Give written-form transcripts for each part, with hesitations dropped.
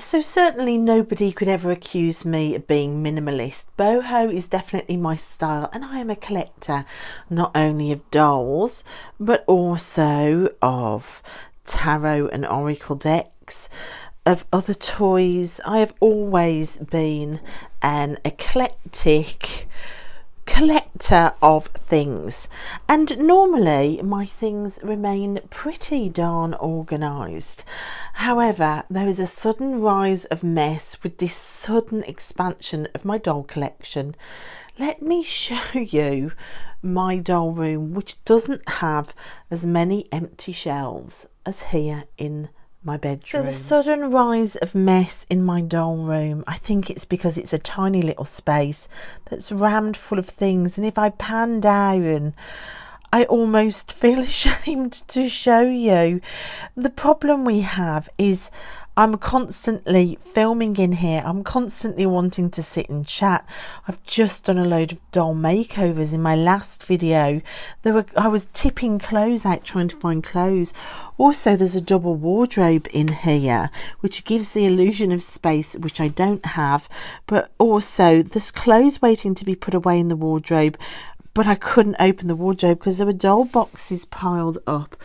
So certainly nobody could ever accuse me of being minimalist. Boho is definitely my style, and I am a collector not only of dolls but also of tarot and oracle decks, of other toys. I have always been an eclectic collector of things, and normally my things remain pretty darn organised. However, there is a sudden rise of mess with this sudden expansion of my doll collection. Let me show you my doll room, which doesn't have as many empty shelves as here in my bedroom. So the sudden rise of mess in my doll room, I think it's because it's a tiny little space that's rammed full of things, and if I pan down I almost feel ashamed to show you. The problem we have is I'm constantly filming in here. I'm constantly wanting to sit and chat. I've just done a load of doll makeovers. In my last video, I was tipping clothes out trying to find clothes. Also, there's a double wardrobe in here, which gives the illusion of space, which I don't have. But also, there's clothes waiting to be put away in the wardrobe, but I couldn't open the wardrobe because there were doll boxes piled up.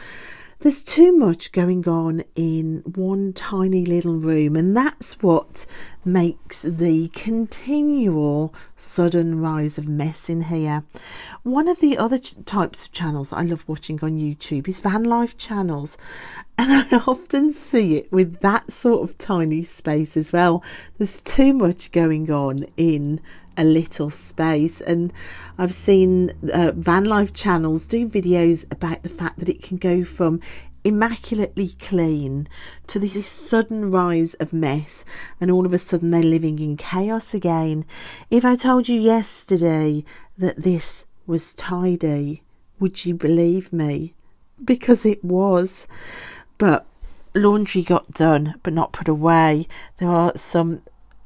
There's too much going on in one tiny little room, and that's what makes the continual sudden rise of mess in here. One of the other types of channels I love watching on YouTube is van life channels, and I often see it with that sort of tiny space as well. There's too much going on in a little space, and I've seen van life channels do videos about the fact that it can go from immaculately clean to this sudden rise of mess, and all of a sudden they're living in chaos again. If I told you yesterday that this was tidy, would you believe me? Because it was. But laundry got done but not put away. There are some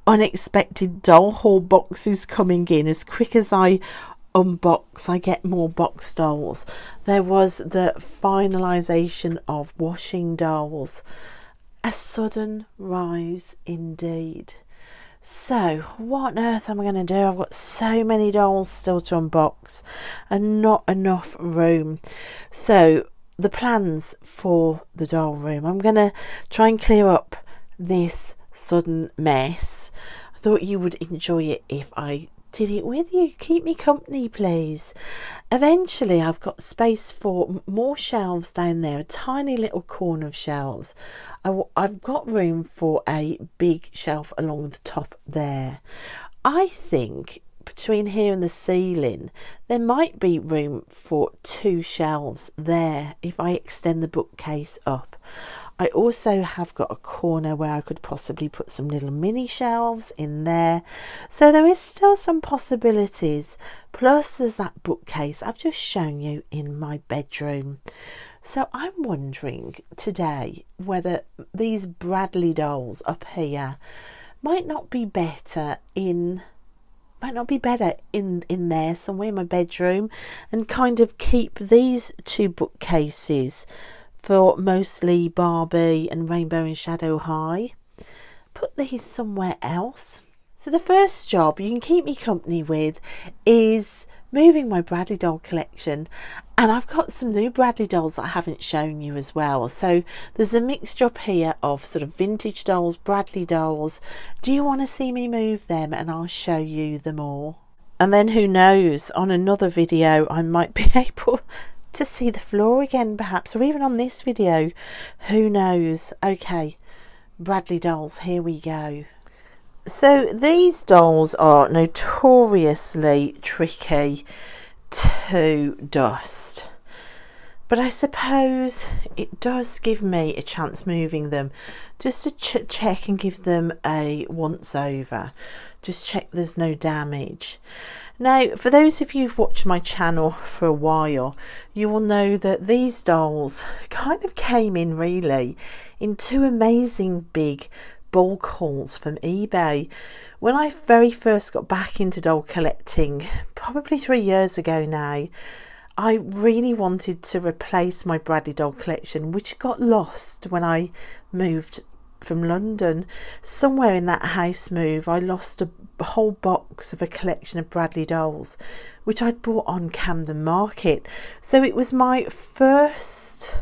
unexpected doll haul boxes coming in. As quick as I unbox, I get more box dolls. There was the finalisation of washing dolls. A sudden rise indeed. So what on earth am I going to do? I've got so many dolls still to unbox and not enough room. So the plans for the doll room, I'm going to try and clear up this sudden mess. I thought you would enjoy it if I did it with you. Keep me company, please. Eventually I've got space for more shelves down there, a tiny little corner of shelves. I've got room for a big shelf along the top there. I think between here and the ceiling there might be room for 2 shelves there if I extend the bookcase up. I also have got a corner where I could possibly put some little mini shelves in there. So there is still some possibilities. Plus there's that bookcase I've just shown you in my bedroom. So I'm wondering today whether these Bradley dolls up here might not be better in there somewhere in my bedroom, and kind of keep these 2 bookcases for mostly Barbie and Rainbow and Shadow High. Put these somewhere else. So the first job you can keep me company with is moving my Bradley doll collection, and I've got some new Bradley dolls that I haven't shown you as well. So there's a mixture up here of sort of vintage dolls, Bradley dolls. Do you want to see me move them, and I'll show you them all? And then who knows, on another video I might be able to see the floor again perhaps, or even on this video, who knows. Okay, Bradley dolls, here we go. So these dolls are notoriously tricky to dust, but I suppose it does give me a chance moving them just to check and give them a once over, just check there's no damage. Now, for those of you who've watched my channel for a while, you will know that these dolls kind of came in really in 2 amazing big bulk hauls from eBay. When I very first got back into doll collecting, probably 3 years ago now, I really wanted to replace my Bradley doll collection, which got lost when I moved from London. Somewhere in that house move, I lost a whole box of a collection of Bradley dolls, which I'd bought on Camden Market. So it was my first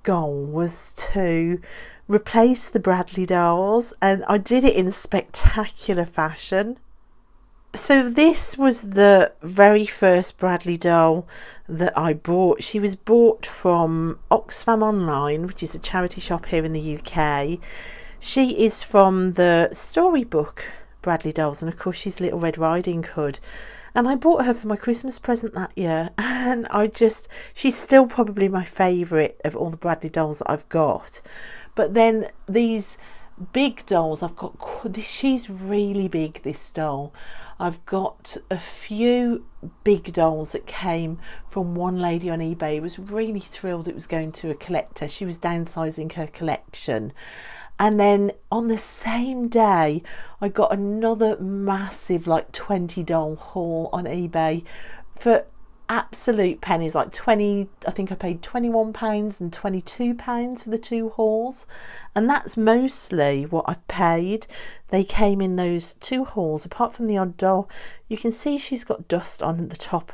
goal was to replace the Bradley dolls, and I did it in spectacular fashion. So this was the very first Bradley doll that I bought. She was bought from Oxfam Online, which is a charity shop here in the UK. She is from the storybook Bradley dolls, and of course she's Little Red Riding Hood. And I bought her for my Christmas present that year, and she's still probably my favourite of all the Bradley dolls that I've got. But then these big dolls, she's really big, this doll. I've got a few big dolls that came from one lady on eBay who was really thrilled it was going to a collector. She was downsizing her collection. And then on the same day, I got another massive, like 20 doll haul on eBay for absolute pennies, like 20, I think I paid £21 and £22 for the two hauls, and that's mostly what I've paid. They came in those two hauls. Apart from the odd doll, you can see she's got dust on the top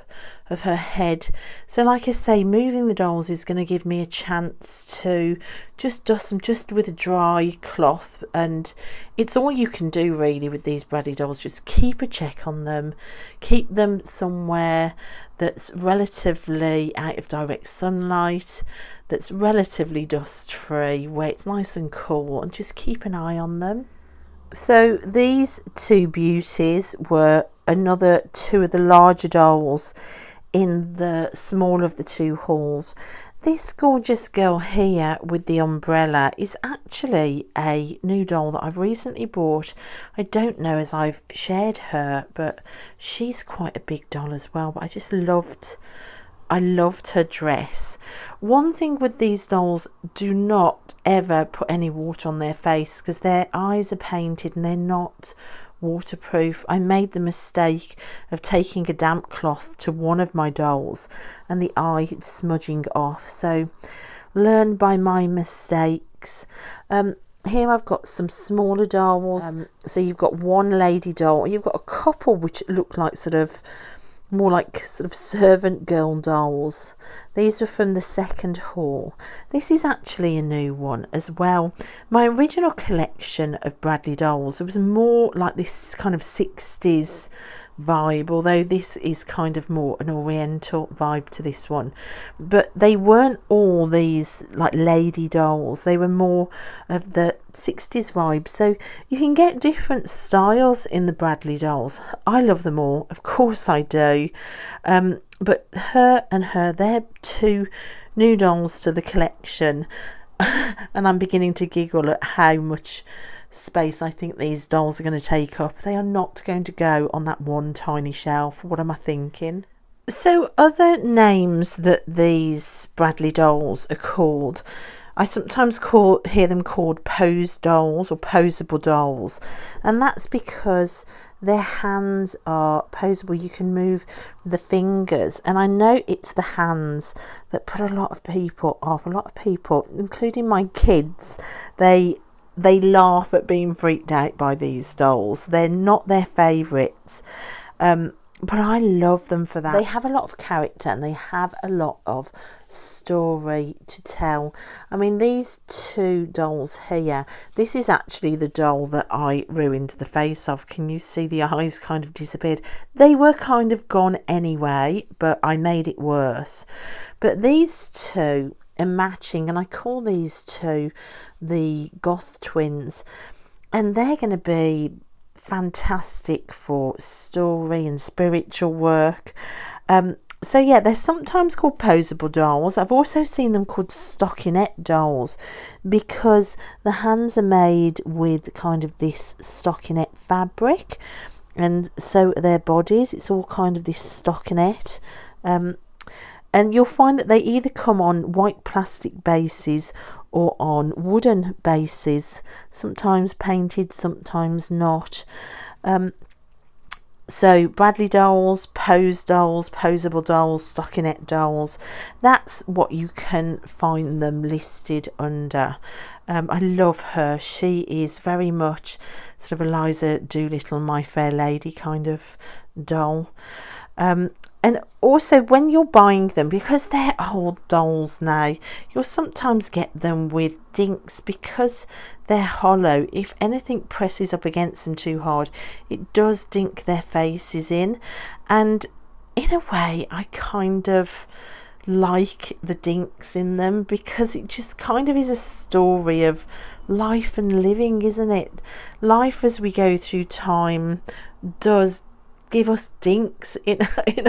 of her head, so like I say, moving the dolls is going to give me a chance to just dust them just with a dry cloth, and it's all you can do really with these Bradley dolls. Just keep a check on them, keep them somewhere that's relatively out of direct sunlight, that's relatively dust free, where it's nice and cool, and just keep an eye on them. So these two beauties were another two of the larger dolls in the small of the two hauls. This gorgeous girl here with the umbrella is actually a new doll that I've recently bought. I don't know as I've shared her, but she's quite a big doll as well. But I loved her dress. One thing with these dolls, do not ever put any water on their face, because their eyes are painted and they're not waterproof. I made the mistake of taking a damp cloth to one of my dolls and the eye smudging off, so learn by my mistakes. Here I've got some smaller dolls. So you've got one lady doll, you've got a couple which look like more like servant girl dolls. These were from the second haul. This is actually a new one as well. My original collection of Bradley dolls, it was more like this kind of 60s vibe, although this is kind of more an oriental vibe to this one. But they weren't all these like lady dolls, they were more of the 60s vibe. So you can get different styles in the Bradley dolls. I love them all, of course I do. But they're two new dolls to the collection. And I'm beginning to giggle at how much space I think these dolls are going to take up. They are not going to go on that one tiny shelf. What am I thinking? So other names that these Bradley dolls are called, I sometimes hear them called pose dolls or poseable dolls, and that's because their hands are poseable. You can move the fingers, and I know it's the hands that put a lot of people off. A lot of people, including my kids, they laugh at being freaked out by these dolls. They're not their favourites, but I love them for that. They have a lot of character and they have a lot of story to tell. I mean, these two dolls here, this is actually the doll that I ruined the face of. Can you see the eyes kind of disappeared? They were kind of gone anyway, but I made it worse. But these two are matching, and I call these two the Goth twins, and they're going to be fantastic for story and spiritual work. So yeah, they're sometimes called poseable dolls. I've also seen them called stockinette dolls because the hands are made with kind of this stockinette fabric, and so are their bodies. It's all kind of this stockinette. And you'll find that they either come on white plastic bases or on wooden bases, sometimes painted, sometimes not. So Bradley dolls, pose dolls, poseable dolls, stockinette dolls, that's what you can find them listed under. I love her. She is very much sort of Eliza Doolittle, My Fair Lady kind of doll. And also when you're buying them, because they're old dolls now, you'll sometimes get them with dinks because they're hollow. If anything presses up against them too hard, it does dink their faces in. And in a way, I kind of like the dinks in them because it just kind of is a story of life and living, isn't it? Life as we go through time does give us dinks in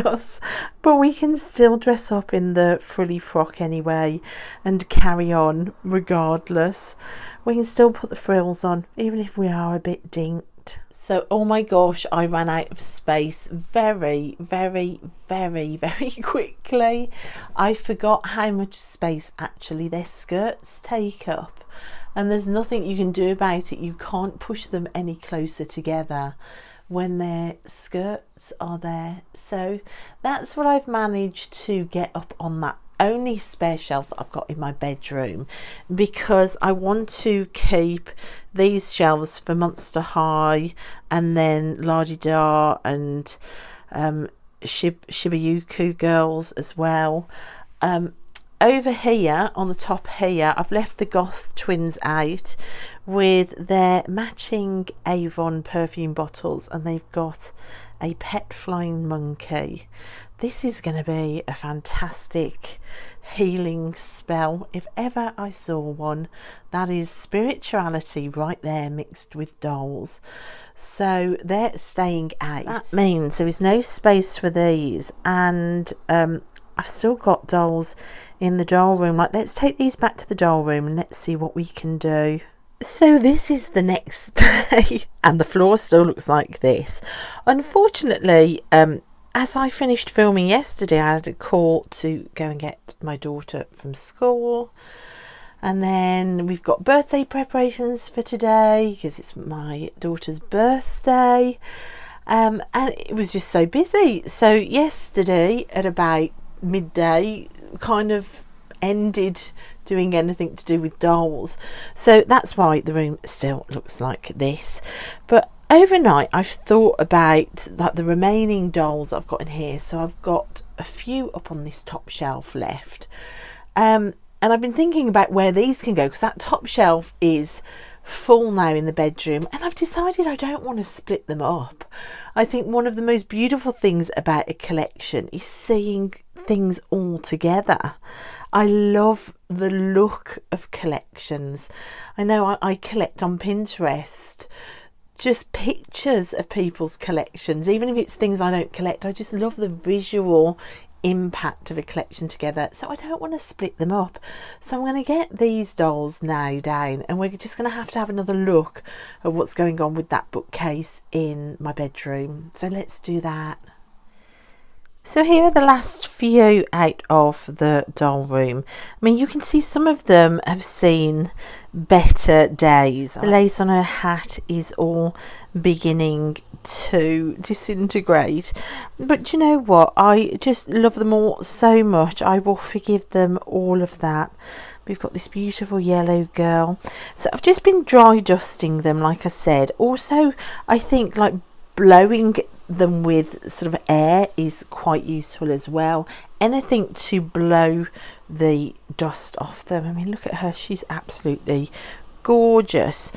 us, but we can still dress up in the frilly frock anyway and carry on regardless. We can still put the frills on even if we are a bit dinked. So, oh my gosh, I ran out of space very quickly. I forgot how much space actually their skirts take up, and there's nothing you can do about it. You can't push them any closer together when their skirts are there. So that's what I've managed to get up on that only spare shelf that I've got in my bedroom, because I want to keep these shelves for Monster High and then La Di Da and Shibayuku girls as well. Over here on the top here, I've left the Goth twins out with their matching Avon perfume bottles, and they've got a pet flying monkey. This is going to be a fantastic healing spell if ever I saw one. That is spirituality right there mixed with dolls. So they're staying out. That means there is no space for these, and I've still got dolls in the doll room. Like, let's take these back to the doll room and let's see what we can do. So this is the next day and the floor still looks like this. Unfortunately, as I finished filming yesterday, I had a call to go and get my daughter from school, and then we've got birthday preparations for today because it's my daughter's birthday, and it was just so busy. So yesterday at about midday kind of ended doing anything to do with dolls, so that's why the room still looks like this. But overnight I've thought about like the remaining dolls I've got in here. So I've got a few up on this top shelf left, and I've been thinking about where these can go because that top shelf is full now in the bedroom, and I've decided I don't want to split them up. I think one of the most beautiful things about a collection is seeing things all together. I love the look of collections. I know I collect on Pinterest just pictures of people's collections, even if it's things I don't collect. I just love the visual impact of a collection together, so I don't want to split them up. So I'm going to get these dolls now down, and we're just going to have another look at what's going on with that bookcase in my bedroom. So let's do that. So here are the last few out of the doll room. I mean, you can see some of them have seen better days. The lace on her hat is all beginning to disintegrate, but you know what, I just love them all so much. I will forgive them all of that. We've got this beautiful yellow girl. So I've just been dry dusting them, like I said. Also, I think like blowing them with sort of air is quite useful as well. Anything to blow the dust off them. I mean, look at her, she's absolutely gorgeous.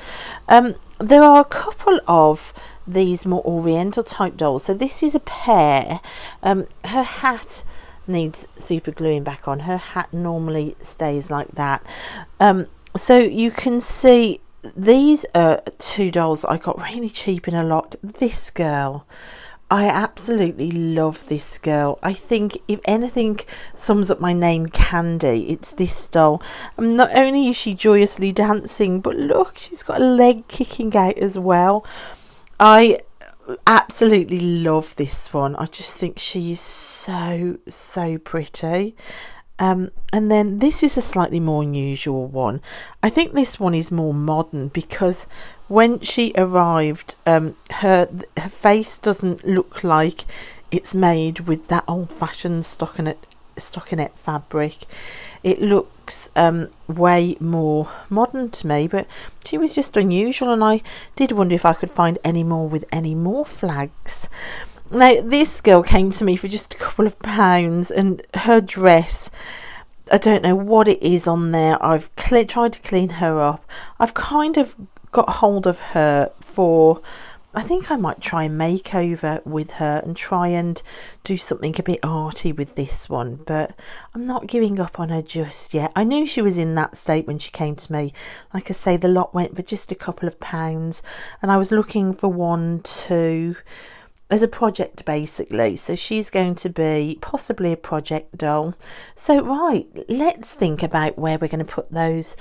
There are a couple of these more oriental type dolls. So this is a pair. Her hat needs super gluing back on. Her hat normally stays like that. So you can see these are two dolls I got really cheap in a lot. This girl, I absolutely love this girl. I think if anything sums up my name Candy, it's this doll. Not only is she joyously dancing, but look, she's got a leg kicking out as well. I absolutely love this one. I just think she is so pretty. And then this is a slightly more unusual one. I think this one is more modern because when she arrived, her face doesn't look like it's made with that old-fashioned stockinette stockinette fabric. It looks way more modern to me, but she was just unusual, and I did wonder if I could find any more with any more flags. Now this girl came to me for just a couple of pounds, and her dress, I don't know what it is on there. I've tried to clean her up. I've kind of got hold of her for, I think I might try a makeover with her and try and do something a bit arty with this one, but I'm not giving up on her just yet. I knew she was in that state when she came to me. Like I say, the lot went for just a couple of pounds, and I was looking for one to as a project basically, so she's going to be possibly a project doll. So right, let's think about where we're going to put those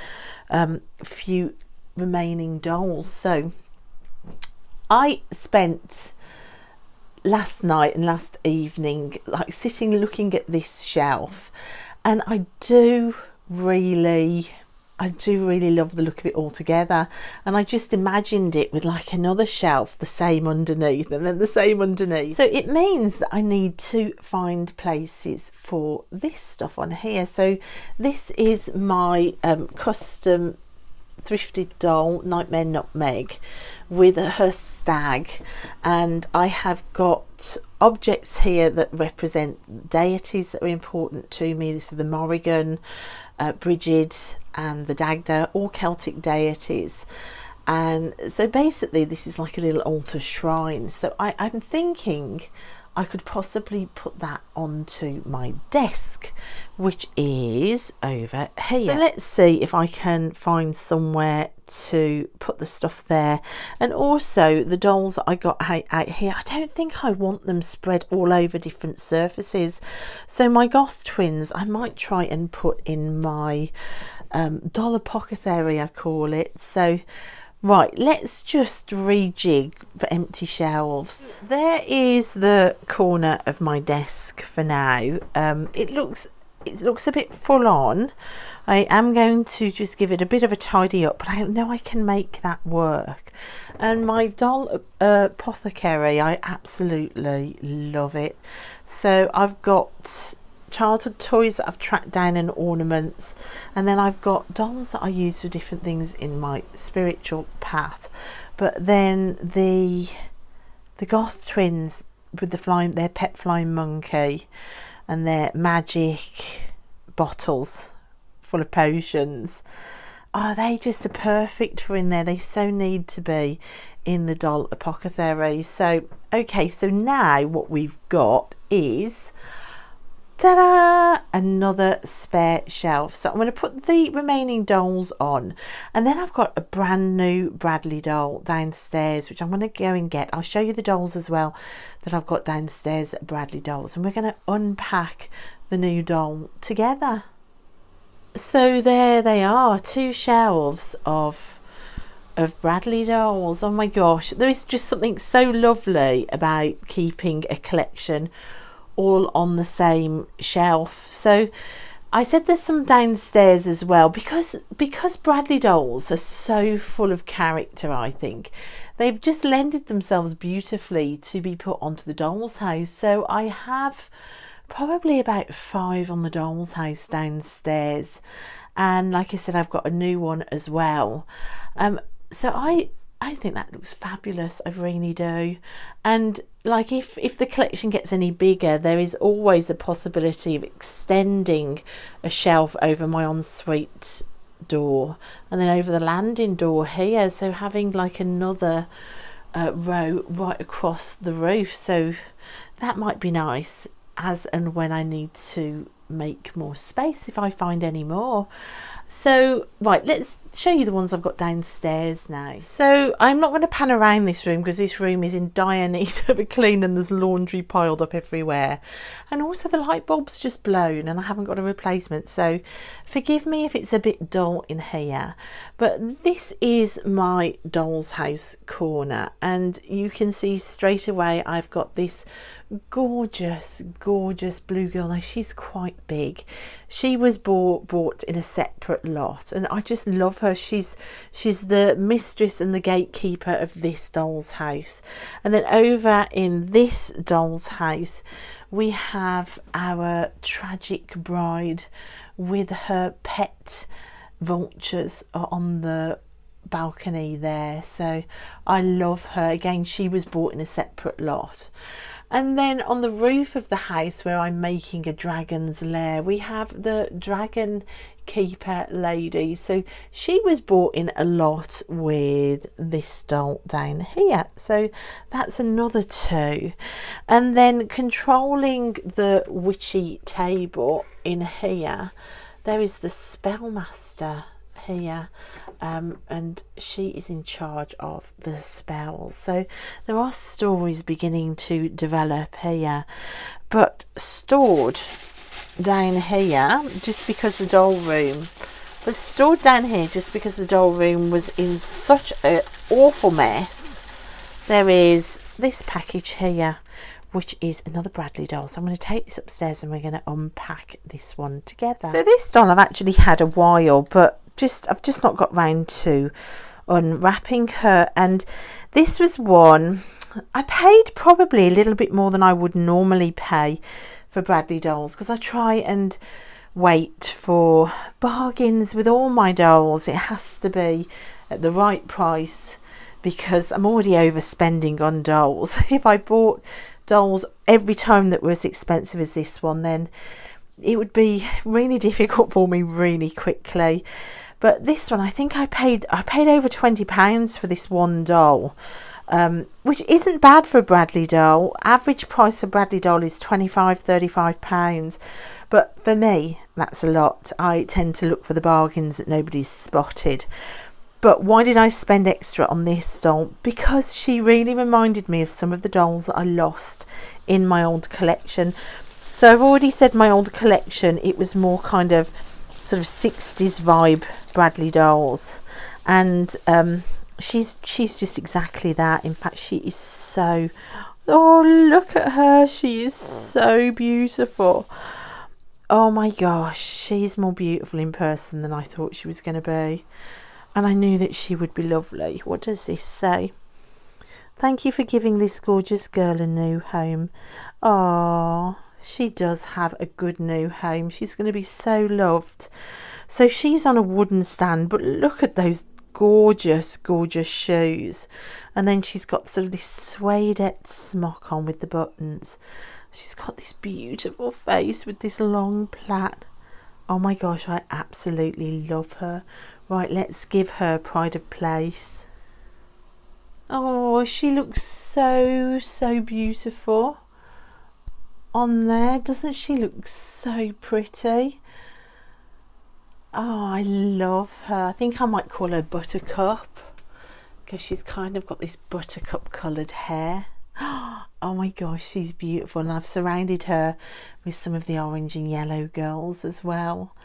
few remaining dolls. So I spent last night and last evening like sitting looking at this shelf, and I do really love the look of it all together, and I just imagined it with like another shelf, the same underneath, and then the same underneath. So it means that I need to find places for this stuff on here. So this is my custom thrifted doll, Nightmare Nutmeg, with her stag, and I have got objects here that represent deities that are important to me. This is the Morrigan, Brigid and the Dagda, all Celtic deities. And so basically this is like a little altar shrine. So I'm thinking I could possibly put that onto my desk, which is over here. So let's see if I can find somewhere to put the stuff there. And also the dolls that I got out here, I don't think I want them spread all over different surfaces. So my goth twins, I might try and put in my doll apothecary, I call it. So right, let's just rejig for empty shelves. There is the corner of my desk for now. It looks a bit full on. I am going to just give it a bit of a tidy up, but I know I can make that work. And my doll apothecary, I absolutely love it. So I've got childhood toys that I've tracked down and ornaments, and then I've got dolls that I use for different things in my spiritual path. But then the goth twins with their pet flying monkey and their magic bottles full of potions, they just are perfect for in there. They so need to be in the doll apothecary. So okay, so now what we've got is, ta-da, another spare shelf. So I'm going to put the remaining dolls on, and then I've got a brand new Bradley doll downstairs, which I'm going to go and get. I'll show you the dolls as well that I've got downstairs at Bradley Dolls, and we're going to unpack the new doll together. So there they are, 2 shelves of Bradley dolls. Oh my gosh, there is just something so lovely about keeping a collection all on the same shelf. So I said there's some downstairs as well, because Bradley dolls are so full of character. I think they've just lended themselves beautifully to be put onto the doll's house. So I have probably about 5 on the doll's house downstairs, and like I said, I've got a new one as well. So I think that looks fabulous, I really do. And like if the collection gets any bigger, there is always a possibility of extending a shelf over my ensuite door and then over the landing door here, so having like another row right across the roof. So that might be nice as and when I need to make more space, if I find any more. So right, let's show you the ones I've got downstairs now. So I'm not going to pan around this room because this room is in dire need of a clean, and there's laundry piled up everywhere, and also the light bulb's just blown and I haven't got a replacement, so forgive me if it's a bit dull in here. But this is my doll's house corner, and you can see straight away I've got this gorgeous, gorgeous blue girl. Now she's quite big. She was bought in a separate lot, and I just love her. She's the mistress and the gatekeeper of this doll's house. And then over in this doll's house we have our tragic bride with her pet vultures on the balcony there. So I love her. Again, she was bought in a separate lot. And then on the roof of the house where I'm making a dragon's lair, we have the dragon keeper lady. So she was bought in a lot with this doll down here. So that's another two. And then controlling the witchy table in here, there is the spellmaster here, and she is in charge of the spells. So there are stories beginning to develop here, but stored down here just because the doll room was in such an awful mess. There is this package here, which is another Bradley doll. So I'm going to take this upstairs and we're going to unpack this one together. So this doll I've actually had a while, but I've just not got round to unwrapping her. And this was one I paid probably a little bit more than I would normally pay for Bradley dolls, because I try and wait for bargains with all my dolls. It has to be at the right price because I'm already overspending on dolls. If I bought dolls every time that were as expensive as this one, then it would be really difficult for me really quickly. But this one, I think I paid over £20 for this one doll, which isn't bad for a Bradley doll. Average price for Bradley doll is £25–35, but for me that's a lot. I tend to look for the bargains that nobody's spotted. But why did I spend extra on this doll? Because she really reminded me of some of the dolls that I lost in my old collection. So I've already said my old collection, it was more kind of sort of 60s vibe Bradley dolls, and she's just exactly that. In fact, she is so, oh, look at her, she is so beautiful. Oh my gosh, she's more beautiful in person than I thought she was going to be, and I knew that she would be lovely. What does this say? Thank you for giving this gorgeous girl a new home. Oh, she does have a good new home. She's going to be so loved. So she's on a wooden stand, but look at those gorgeous, gorgeous shoes. And then she's got sort of this suede smock on with the buttons. She's got this beautiful face with this long plait. Oh my gosh, I absolutely love her. Right, let's give her pride of place. Oh, she looks so, so beautiful on there. Doesn't she look so pretty? Oh, I love her. I think I might call her Buttercup because she's kind of got this buttercup coloured hair. Oh my gosh, she's beautiful, and I've surrounded her with some of the orange and yellow girls as well.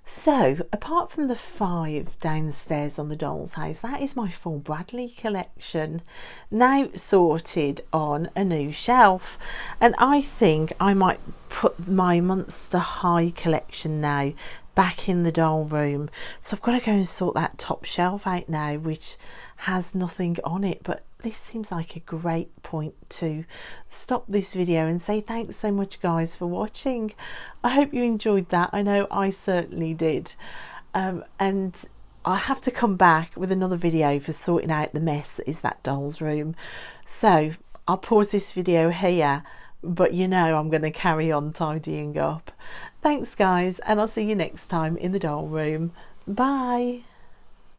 So apart from the 5 downstairs on the doll's house, that is my full Bradley collection now sorted on a new shelf. And I think I might put my Monster High collection now back in the doll room. So I've got to go and sort that top shelf out now, which has nothing on it. But this seems like a great point to stop this video and say thanks so much guys for watching. I hope you enjoyed that. I know I certainly did. And I have to come back with another video for sorting out the mess that is that doll's room. So I'll pause this video here, but you know I'm going to carry on tidying up. Thanks guys, and I'll see you next time in the doll room. Bye.